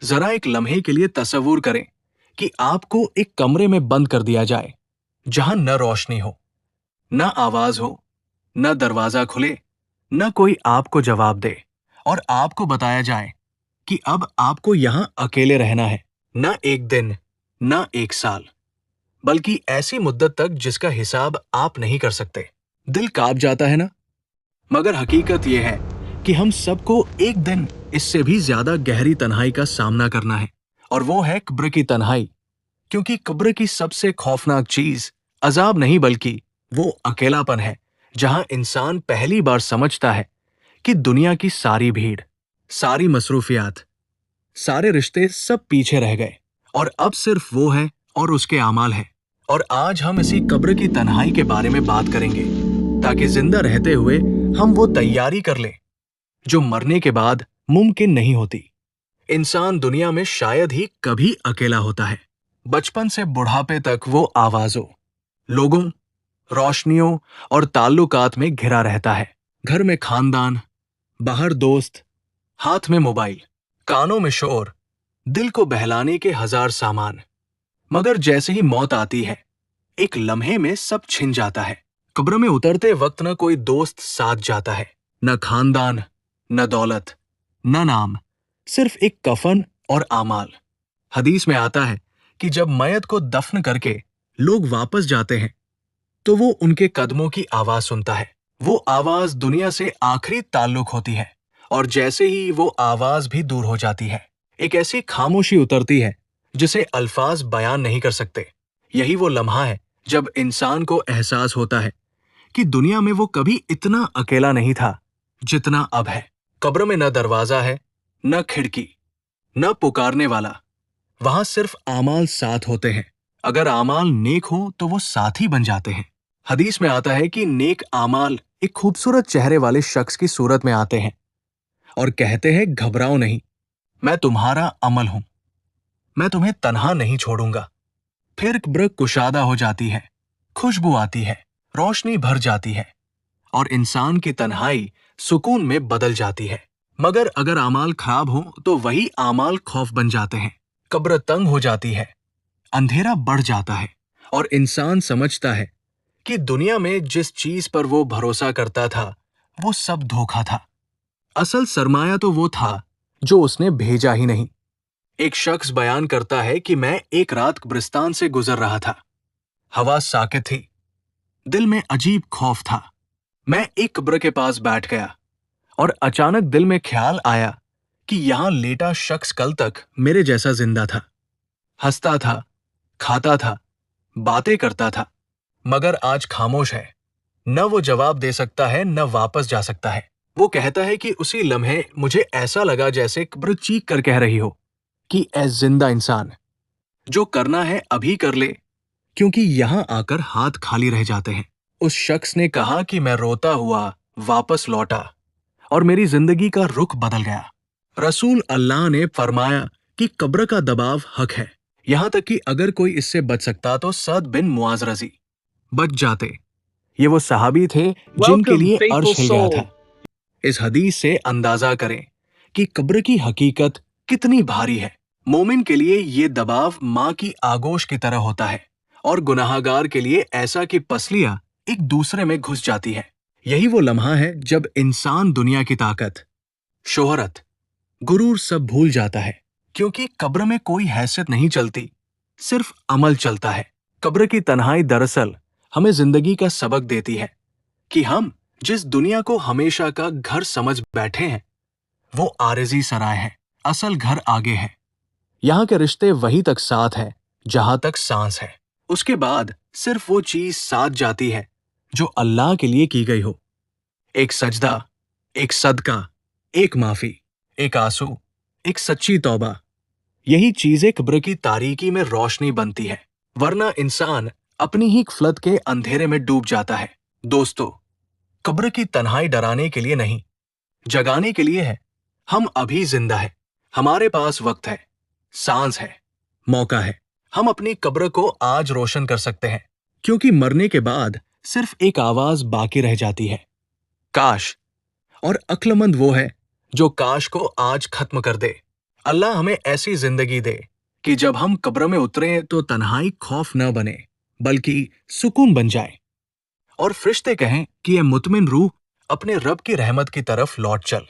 जरा एक लम्हे के लिए तसव्वुर करें कि आपको एक कमरे में बंद कर दिया जाए जहां न रोशनी हो, न आवाज हो, न दरवाजा खुले, न कोई आपको जवाब दे, और आपको बताया जाए कि अब आपको यहां अकेले रहना है। न एक दिन, न एक साल, बल्कि ऐसी मुद्दत तक जिसका हिसाब आप नहीं कर सकते। दिल कांप जाता है ना? मगर हकीकत यह है कि हम सबको एक दिन इससे भी ज्यादा गहरी तन्हाई का सामना करना है, और वो है कब्र की तन्हाई। क्योंकि कब्र की सबसे खौफनाक चीज अजाब नहीं बल्कि वो अकेलापन है, जहां इंसान पहली बार समझता है कि दुनिया की सारी भीड़, सारी मसरूफियात, सारे रिश्ते सब पीछे रह गए, और अब सिर्फ वो है और उसके आमाल है। और आज हम इसी कब्र की तन्हाई के बारे में बात करेंगे, ताकि जिंदा रहते हुए हम वो तैयारी कर लें जो मरने के बाद मुमकिन नहीं होती। इंसान दुनिया में शायद ही कभी अकेला होता है। बचपन से बुढ़ापे तक वो आवाजों, लोगों, रोशनियों और ताल्लुकात में घिरा रहता है। घर में खानदान, बाहर दोस्त, हाथ में मोबाइल, कानों में शोर, दिल को बहलाने के हजार सामान। मगर जैसे ही मौत आती है, एक लम्हे में सब छिन जाता है। कब्र में उतरते वक्त न कोई दोस्त साथ जाता है, न खानदान, न दौलत, न नाम, सिर्फ एक कफन और आमाल। हदीस में आता है कि जब मयत को दफन करके लोग वापस जाते हैं, तो वो उनके कदमों की आवाज सुनता है। वो आवाज दुनिया से आखिरी ताल्लुक होती है, और जैसे ही वो आवाज भी दूर हो जाती है, एक ऐसी खामोशी उतरती है जिसे अल्फाज बयान नहीं कर सकते। यही वो लम्हा है जब इंसान को एहसास होता है कि दुनिया में वो कभी इतना अकेला नहीं था जितना अब है। कब्र में न दरवाजा है, न खिड़की, न पुकारने वाला। वहां सिर्फ आमाल साथ होते हैं। अगर आमाल नेक हो तो वो साथी बन जाते हैं। हदीस में आता है कि नेक आमाल एक खूबसूरत चेहरे वाले शख्स की सूरत में आते हैं और कहते हैं, घबराओ नहीं, मैं तुम्हारा अमल हूं, मैं तुम्हें तन्हा नहीं छोड़ूंगा। फिर कब्र कुशादा हो जाती है, खुशबू आती है, रोशनी भर जाती है, और इंसान की तन्हाई सुकून में बदल जाती है। मगर अगर आमाल खराब हो तो वही आमाल खौफ बन जाते हैं। कब्र तंग हो जाती है, अंधेरा बढ़ जाता है, और इंसान समझता है कि दुनिया में जिस चीज पर वो भरोसा करता था वो सब धोखा था। असल सरमाया तो वो था जो उसने भेजा ही नहीं। एक शख्स बयान करता है कि मैं एक रात कब्रिस्तान से गुजर रहा था। हवा साकित थी, दिल में अजीब खौफ था। मैं एक कब्र के पास बैठ गया, और अचानक दिल में ख्याल आया कि यहां लेटा शख्स कल तक मेरे जैसा जिंदा था, हंसता था, खाता था, बातें करता था, मगर आज खामोश है। न वो जवाब दे सकता है, न वापस जा सकता है। वो कहता है कि उसी लम्हे मुझे ऐसा लगा जैसे कब्र चीख कर कह रही हो कि ऐ जिंदा इंसान, जो करना है अभी कर ले, क्योंकि यहां आकर हाथ खाली रह जाते हैं। उस शख्स ने कहा कि मैं रोता हुआ वापस लौटा, और मेरी जिंदगी का रुख बदल गया। रसूल अल्लाह ने फरमाया कि कब्र का दबाव हक है, यहां तक कि अगर कोई इससे बच सकता तो सद बिन मुआज रजी बच जाते। ये वो सहाबी थे जिनके Welcome, लिए faithful अर्श हिल गया soul. था। इस हदीस से अंदाजा करें कि कब्र की हकीकत कितनी भारी है। मोमिन के लिए ये दबाव माँ की आगोश की तरह होता है, और गुनाहगार के लिए ऐसा कि पसलियां एक दूसरे में घुस जाती है। यही वो लम्हा है जब इंसान दुनिया की ताकत, शोहरत, गुरूर सब भूल जाता है, क्योंकि कब्र में कोई हैसियत नहीं चलती, सिर्फ अमल चलता है। कब्र की तन्हाई दरअसल हमें जिंदगी का सबक देती है कि हम जिस दुनिया को हमेशा का घर समझ बैठे हैं, वो आरज़ी सराय है। असल घर आगे है। यहाँ के रिश्ते वहीं तक साथ है जहां तक सांस है। उसके बाद सिर्फ वो चीज साथ जाती है जो अल्लाह के लिए की गई हो। एक सजदा, एक सदका, एक माफी, एक आंसू, एक सच्ची तौबा। यही चीजें कब्र की तारीकी में रोशनी बनती है, वरना इंसान अपनी ही गफलत के अंधेरे में डूब जाता है। दोस्तों, कब्र की तन्हाई डराने के लिए नहीं, जगाने के लिए है। हम अभी जिंदा है, हमारे पास वक्त है, सांस है, मौका है। हम अपनी कब्र को आज रोशन कर सकते हैं, क्योंकि मरने के बाद सिर्फ एक आवाज बाकी रह जाती है, काश। और अक्लमंद वो है जो काश को आज खत्म कर दे। अल्लाह हमें ऐसी जिंदगी दे कि जब हम कब्र में उतरें तो तन्हाई खौफ न बने बल्कि सुकून बन जाए, और फरिश्ते कहें कि ये मुतमिन रूह अपने रब की रहमत की तरफ लौट चल।